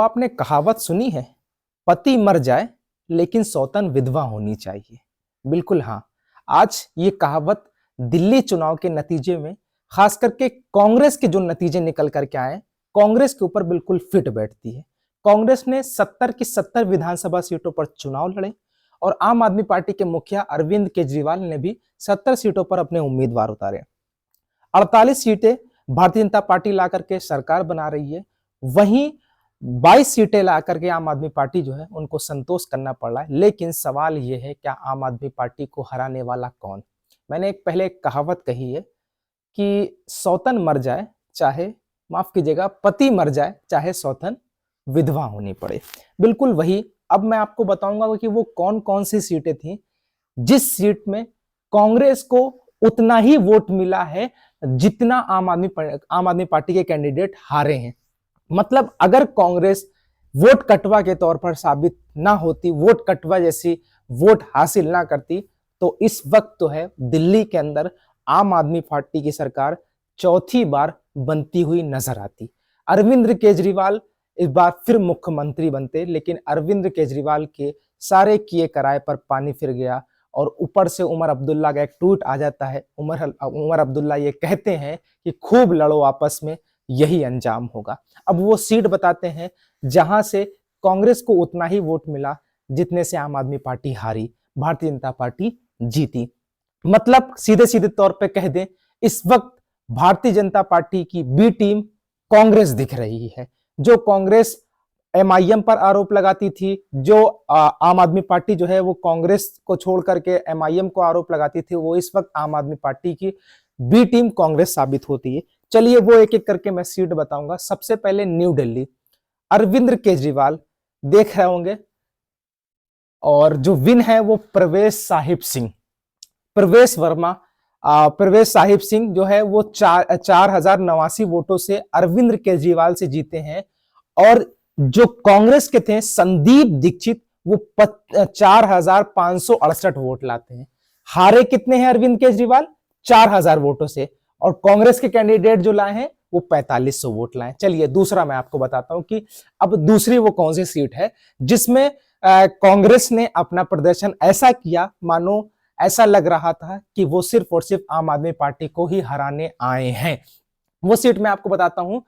तो आपने कहावत सुनी है, पति मर जाए लेकिन सौतन विधवा होनी चाहिए। बिल्कुल हाँ, आज ये कहावत दिल्ली चुनाव के नतीजे में खास करके कांग्रेस के जो नतीजे निकल करके आए, कांग्रेस के ऊपर बिल्कुल फिट बैठती है। कांग्रेस ने 70 की 70 विधानसभा सीटों पर चुनाव लड़े और आम आदमी पार्टी के मुखिया अरविंद केजरीवाल ने भी 70 सीटों पर अपने उम्मीदवार उतारे। 48 सीटें भारतीय जनता पार्टी ला करके सरकार बना रही है, वहीं 22 सीटें ला करके आम आदमी पार्टी जो है उनको संतोष करना पड़ रहा है। लेकिन सवाल यह है, क्या आम आदमी पार्टी को हराने वाला कौन? मैंने पहले एक कहावत कही है कि सौतन मर जाए चाहे, माफ कीजिएगा, पति मर जाए चाहे सौतन विधवा होनी पड़े। बिल्कुल वही अब मैं आपको बताऊंगा कि वो कौन कौन सी सीटें थी जिस सीट में कांग्रेस को उतना ही वोट मिला है जितना आम आदमी पार्टी के कैंडिडेट हारे हैं। मतलब अगर कांग्रेस वोट कटवा के तौर पर साबित ना होती, वोट कटवा जैसी वोट हासिल ना करती, तो इस वक्त तो है दिल्ली के अंदर आम आदमी पार्टी की सरकार चौथी बार बनती हुई नजर आती। अरविंद केजरीवाल इस बार फिर मुख्यमंत्री बनते, लेकिन अरविंद केजरीवाल के सारे किए कराए पर पानी फिर गया और ऊपर से उमर अब्दुल्ला का एक ट्वीट आ जाता है। उमर अब्दुल्ला ये कहते हैं कि खूब लड़ो आपस में, यही अंजाम होगा। अब वो सीट बताते हैं जहां से कांग्रेस को उतना ही वोट मिला जितने से आम आदमी पार्टी हारी, भारतीय जनता पार्टी जीती। मतलब सीधे सीधे तौर पे कह दें, इस वक्त भारतीय जनता पार्टी की बी टीम कांग्रेस दिख रही है। जो कांग्रेस एमआईएम पर आरोप लगाती थी, जो आम आदमी पार्टी जो है वो कांग्रेस को छोड़ करके एमआईएम को आरोप लगाती थी, वो इस वक्त आम आदमी पार्टी की बी टीम कांग्रेस साबित होती है। चलिए वो एक एक करके मैं सीट बताऊंगा। सबसे पहले न्यू दिल्ली, अरविंद केजरीवाल देख रहे होंगे, और जो विन है वो प्रवेश साहिब सिंह, प्रवेश वर्मा। प्रवेश साहिब सिंह जो है वो 4,089 वोटों से अरविंद केजरीवाल से जीते हैं। और जो कांग्रेस के थे संदीप दीक्षित, वो 4,568 वोट लाते हैं। हारे कितने हैं अरविंद केजरीवाल? 4,000 वोटों से। और कांग्रेस के कैंडिडेट जो लाए हैं वो 4500 वोट लाए। चलिए दूसरा मैं आपको बताता हूं कि अब दूसरी वो कौन सी सीट है जिसमें कांग्रेस ने अपना प्रदर्शन ऐसा किया मानो ऐसा लग रहा था कि वो सिर्फ और सिर्फ आम आदमी पार्टी को ही हराने आए हैं। वो सीट मैं आपको बताता हूं,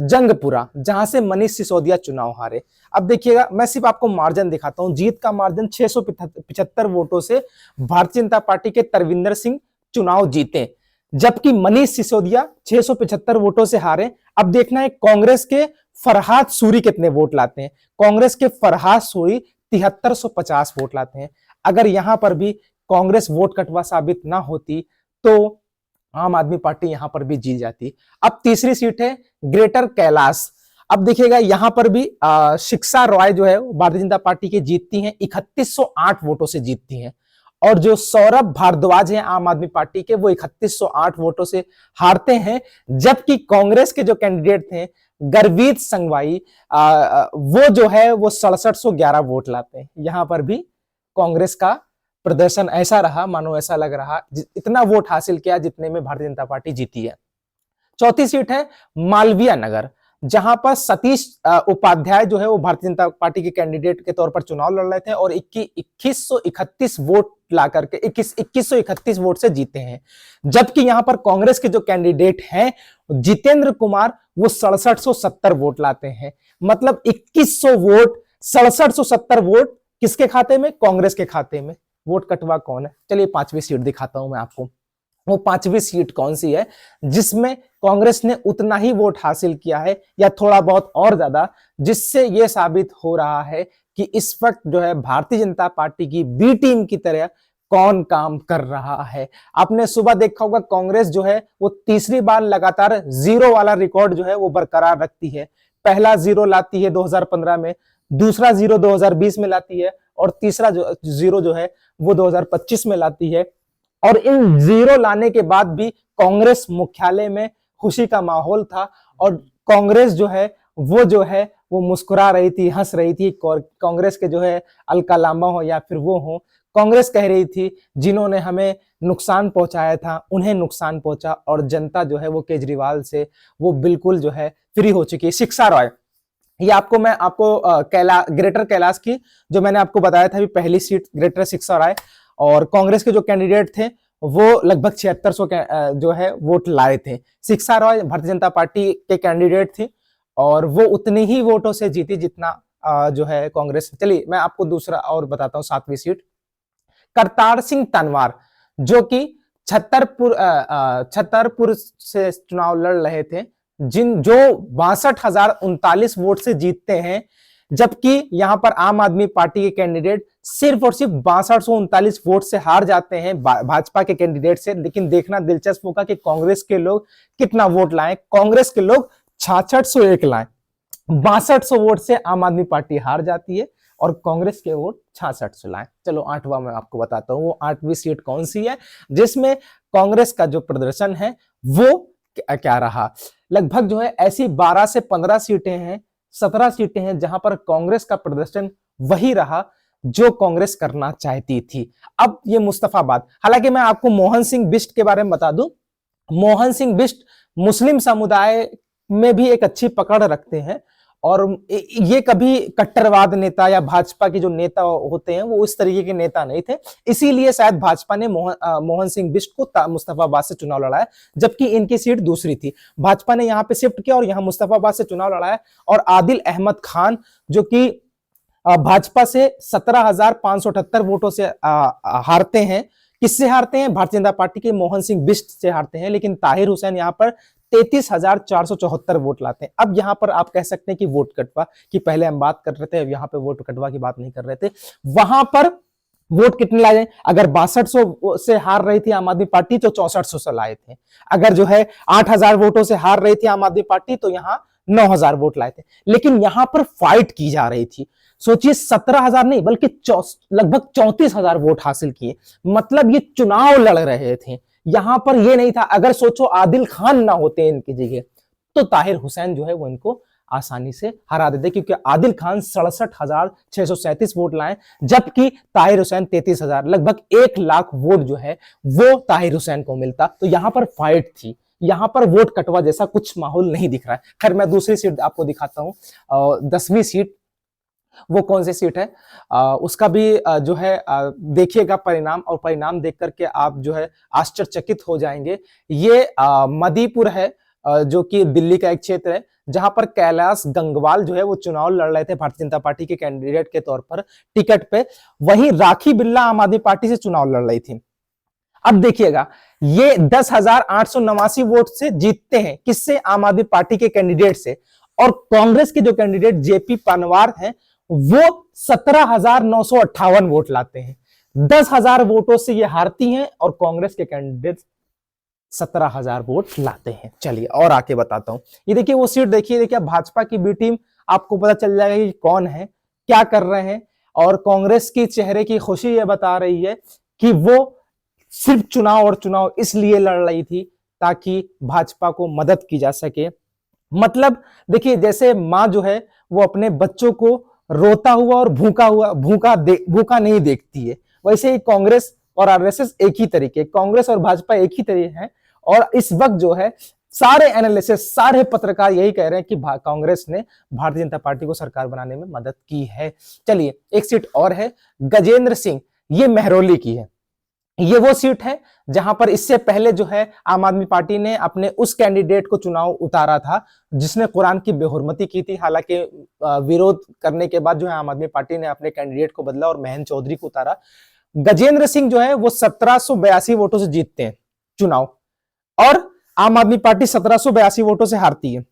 जंगपुरा, जहां से मनीष सिसोदिया चुनाव हारे। अब देखिएगा, मैं सिर्फ आपको मार्जिन दिखाता हूं। जीत का मार्जिन 675 वोटों से भारतीय जनता पार्टी के तरविंदर सिंह चुनाव जीते, जबकि मनीष सिसोदिया 675 वोटों से हारे। अब देखना है कांग्रेस के फरहाद सूरी कितने वोट लाते हैं। कांग्रेस के फरहाद सूरी 7350 वोट लाते हैं। अगर यहां पर भी कांग्रेस वोट कटवा साबित ना होती तो आम आदमी पार्टी यहां पर भी जीत जाती। अब तीसरी सीट है ग्रेटर कैलाश। अब देखिएगा यहां पर भी शिक्षा रॉय जो है भारतीय जनता पार्टी की जीतती हैं, 3108 वोटों से जीतती हैं। और जो सौरभ भारद्वाज हैं आम आदमी पार्टी के, वो 3108 वोटों से हारते हैं। जबकि कांग्रेस के जो कैंडिडेट थे गर्वीत संगवाई, वो जो है वो 6711 वोट लाते हैं। यहां पर भी कांग्रेस का प्रदर्शन ऐसा रहा मानो ऐसा लग रहा इतना वोट हासिल किया जितने में भारतीय जनता पार्टी जीती है। चौथी सीट है मालवीय नगर, जहां पर सतीश उपाध्याय जो है वो भारतीय जनता पार्टी के कैंडिडेट के तौर पर चुनाव लड़ रहे थे और 2131 वोट ला करके 2131 वोट से जीते हैं। जबकि यहां पर कांग्रेस के जो कैंडिडेट हैं जितेंद्र कुमार, वो 6770 वोट लाते हैं। मतलब 2100 वोट, 6770 वोट किसके खाते में? कांग्रेस के खाते में। वोट कटवा कौन है? चलिए पांचवी सीट दिखाता हूं मैं आपको। वो पांचवी सीट कौन सी है जिसमें कांग्रेस ने उतना ही वोट हासिल किया है या थोड़ा बहुत और ज्यादा, जिससे यह साबित हो रहा है कि इस वक्त जो है भारतीय जनता पार्टी की बी टीम की तरह कौन काम कर रहा है। आपने सुबह देखा होगा कांग्रेस जो है वो तीसरी बार लगातार जीरो वाला रिकॉर्ड जो है वो बरकरार रखती है। पहला जीरो लाती है 2015 में, दूसरा जीरो 2020 में लाती है और तीसरा जीरो जो है वो 2025 में लाती है। और इन जीरो लाने के बाद भी कांग्रेस मुख्यालय में खुशी का माहौल था और कांग्रेस जो है वो मुस्कुरा रही थी, हंस रही थी। कांग्रेस के जो है अलका लांबा हो या फिर वो हो, कांग्रेस कह रही थी जिन्होंने हमें नुकसान पहुंचाया था उन्हें नुकसान पहुंचा और जनता जो है वो केजरीवाल से वो बिल्कुल जो है फ्री हो चुकी है। शिक्षा रॉय, ये आपको मैं आपको ग्रेटर कैलाश की जो मैंने आपको बताया था अभी पहली सीट ग्रेटर सिक्सर आए, और कांग्रेस के जो कैंडिडेट थे वो लगभग 7600 जो है वोट लाए थे। शिक्षा रॉय भारतीय जनता पार्टी के कैंडिडेट थी और वो उतने ही वोटों से जीती जितना जो है कांग्रेस। चलिए मैं आपको दूसरा और बताता हूँ, 7वीं सीट करतार सिंह तनवार जो कि छतरपुर से चुनाव लड़ रहे थे, जिन जो 62,039 वोट से जीतते हैं, जबकि यहां पर आम आदमी पार्टी के कैंडिडेट सिर्फ और सिर्फ 6239 वोट से हार जाते हैं भाजपा के कैंडिडेट से। लेकिन देखना दिलचस्प होगा कि कांग्रेस के लोग कितना वोट लाए। कांग्रेस के लोग 6601 लाए, 6200 वोट से आम आदमी पार्टी हार जाती है और कांग्रेस के वोट 6600 लाए। चलो 8वां मैं आपको बताता हूं, वो 8वीं सीट कौन सी है जिसमें कांग्रेस का जो प्रदर्शन है वो क्या रहा। लगभग जो है ऐसी 12 से 15 सीटें हैं, 17 सीटें हैं जहां पर कांग्रेस का प्रदर्शन वही रहा जो कांग्रेस करना चाहती थी। अब ये मुस्तफाबाद, हालांकि मैं आपको मोहन सिंह बिष्ट के बारे में बता दूं, मोहन सिंह बिष्ट मुस्लिम समुदाय में भी एक अच्छी पकड़ रखते हैं और ये कभी कट्टरवाद नेता या भाजपा के जो नेता होते हैं वो इस तरीके के नेता नहीं थे, इसीलिए शायद भाजपा ने मोहन सिंह बिष्ट को मुस्तफाबाद से चुनाव लड़ाया, जबकि इनकी सीट दूसरी थी। भाजपा ने यहाँ पे शिफ्ट किया और यहाँ मुस्तफाबाद से चुनाव लड़ाया और आदिल अहमद खान जो कि भाजपा से 17,578 वोटों से हारते हैं। किससे हारते हैं? भारतीय जनता पार्टी के मोहन सिंह बिष्ट से हारते हैं। लेकिन ताहिर हुसैन यहाँ पर 33,474 वोट लाते हैं। अब यहां पर आप कह सकते हैं कि वोट कटवा की पहले हम बात कर रहे थे, अब यहां पे वोट कटवा की बात नहीं कर रहे थे। वहां पर वोट कितने लाए? अगर 6200 से हार रही थी आम आदमी पार्टी तो 6400 से लाए थे। अगर जो है 8000 वोटों से हार रही थी आम आदमी पार्टी तो यहाँ 9000 वोट लाए थे। लेकिन यहां पर फाइट की जा रही थी। सोचिए 17,000 नहीं बल्कि लगभग 34,000 वोट हासिल किए, मतलब ये चुनाव लड़ रहे थे। यहां पर ये नहीं था, अगर सोचो आदिल खान ना होते इनकी जगह तो ताहिर हुसैन जो है वो इनको आसानी से हरा देते, क्योंकि आदिल खान 67,637 वोट लाए जबकि ताहिर हुसैन 33,000, लगभग 1 लाख वोट जो है वो ताहिर हुसैन को मिलता। तो यहां पर फाइट थी, यहां पर वोट कटवा जैसा कुछ माहौल नहीं दिख रहा है। खैर मैं दूसरी सीट आपको दिखाता हूं, 10वीं सीट। वो कौन सी सीट है उसका भी जो है देखिएगा परिणाम, और परिणाम देख करके आप जो है आश्चर्यचकित हो जाएंगे। ये मदीपुर है जो कि दिल्ली का एक क्षेत्र है जहां पर कैलाश गंगवाल जो है वो चुनाव लड़ रहे थे भारतीय जनता पार्टी के कैंडिडेट के तौर पर टिकट पे। वहीं राखी बिल्ला आम आदमी पार्टी से चुनाव लड़ रही थी। अब देखिएगा ये 10,889 वोट से जीतते हैं, किससे? आम आदमी पार्टी के कैंडिडेट से। और कांग्रेस के जो कैंडिडेट जेपी पनवार हैं वो 17,958 वोट लाते हैं। 10,000 वोटों से ये हारती हैं और कांग्रेस के कैंडिडेट 17,000 वोट लाते हैं। चलिए और आके बताता हूं, ये देखिए वो सीट देखिए, देखिए भाजपा की बी टीम, आपको पता चल जाएगा कि कौन है, क्या कर रहे हैं। और कांग्रेस की चेहरे की खुशी ये बता रही है कि वो सिर्फ चुनाव और चुनाव इसलिए लड़ रही थी ताकि भाजपा को मदद की जा सके। मतलब देखिए जैसे मां जो है वो अपने बच्चों को रोता हुआ और भूखा नहीं देखती है, वैसे ही कांग्रेस और आरएसएस एक ही तरीके, कांग्रेस और भाजपा एक ही तरीके हैं। और इस वक्त जो है सारे एनालिसिस, सारे पत्रकार यही कह रहे हैं कि कांग्रेस ने भारतीय जनता पार्टी को सरकार बनाने में मदद की है। चलिए एक सीट और है, गजेंद्र सिंह, ये महरौली की है। ये वो सीट है जहां पर इससे पहले जो है आम आदमी पार्टी ने अपने उस कैंडिडेट को चुनाव उतारा था जिसने कुरान की बेहुरमती की थी। हालांकि विरोध करने के बाद जो है आम आदमी पार्टी ने अपने कैंडिडेट को बदला और महेंद्र चौधरी को उतारा। गजेंद्र सिंह जो है वो 1782 वोटों से जीतते हैं चुनाव और आम आदमी पार्टी 1782 वोटों से हारती है।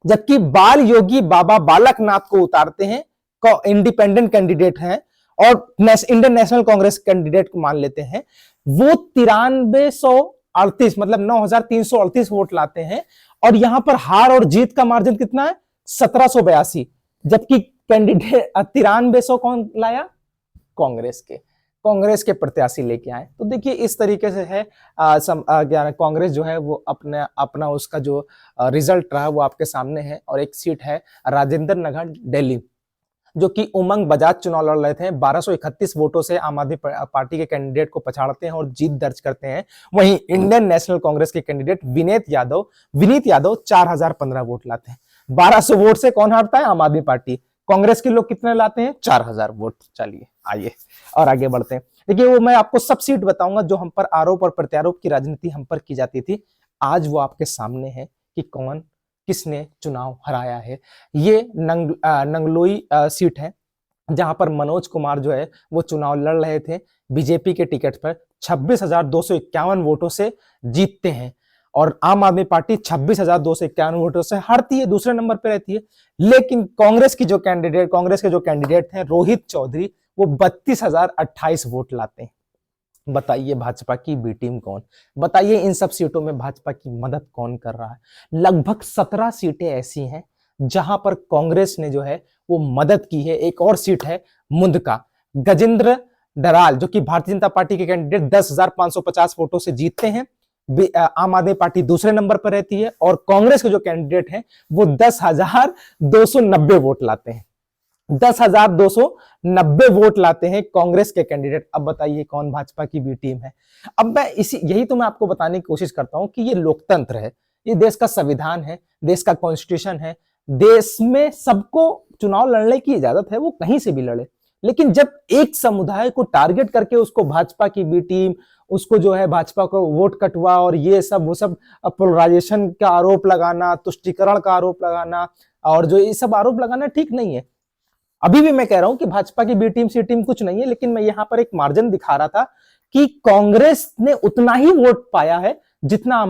जबकि बाल योगी बाबा बालक नाथ को उतारते हैं, इंडिपेंडेंट कैंडिडेट हैं और इंडियन नेशनल कांग्रेस कैंडिडेट को मान लेते हैं। वो 9338 मतलब 9338 वोट लाते हैं और यहां पर हार और जीत का मार्जिन कितना है? 1782। जबकि कैंडिडेट 9300 कौन लाया? कांग्रेस के प्रत्याशी लेके आए। तो देखिए इस तरीके से है कांग्रेस जो है वो अपना उसका जो रिजल्ट रहा वो आपके सामने है। और एक सीट है राजेंद्र नगर दिल्ली, जो कि उमंग बजाज चुनाव लड़ रहे थे। 1231 वोटों से आम आदमी पार्टी के कैंडिडेट को पछाड़ते हैं और जीत दर्ज करते हैं। वहीं इंडियन नेशनल कांग्रेस के कैंडिडेट विनीत यादव 4015 वोट लाते हैं। 1200 वोट से कौन हारता है? आम आदमी पार्टी। कांग्रेस के लोग कितने लाते हैं? 4000 वोट। चलिए आइए और आगे बढ़ते हैं। देखिए वो मैं आपको सब सीट बताऊंगा जो हम पर आरोप और प्रत्यारोप की राजनीति हम पर की जाती थी, आज वो आपके सामने है कि कौन किसने चुनाव हराया है। ये नंगलोई सीट है जहां पर मनोज कुमार जो है वो चुनाव लड़ रहे थे बीजेपी के टिकट पर, 26,251 वोटों से जीतते हैं और आम आदमी पार्टी 26,251 वोटों से हारती है, दूसरे नंबर पर रहती है। लेकिन कांग्रेस के जो कैंडिडेट हैं रोहित चौधरी, वो 32,028 वोट लाते हैं। बताइए भाजपा की बी टीम कौन? बताइए इन सब सीटों में भाजपा की मदद कौन कर रहा है? लगभग 17 सीटें ऐसी हैं जहां पर कांग्रेस ने जो है वो मदद की है। एक और सीट है मुंदका, गजेंद्र डराल जो कि भारतीय जनता पार्टी के कैंडिडेट 10,550 वोटों से जीतते हैं। आम आदमी पार्टी दूसरे नंबर पर रहती है और कांग्रेस के जो कैंडिडेट हैं वो 10,290 वोट लाते हैं। 10,290 वोट लाते हैं कांग्रेस के कैंडिडेट। अब बताइए कौन भाजपा की बी टीम है? अब मैं यही तो मैं आपको बताने की कोशिश करता हूं कि ये लोकतंत्र है, ये देश का संविधान है, देश का कॉन्स्टिट्यूशन है। देश में सबको चुनाव लड़ने की इजाजत है, वो कहीं से भी लड़े। लेकिन जब एक समुदाय को टारगेट करके उसको भाजपा की बी टीम, उसको जो है भाजपा को वोट कटवा और ये सब वो सब पोलराइजेशन का आरोप लगाना, तुष्टीकरण का आरोप लगाना और जो ये सब आरोप लगाना ठीक नहीं है। अभी भी मैं कह रहा हूं कि भाजपा की बी टीम सी टीम कुछ नहीं है, लेकिन मैं यहां पर एक मार्जिन दिखा रहा था कि कांग्रेस ने उतना ही वोट पाया है जितना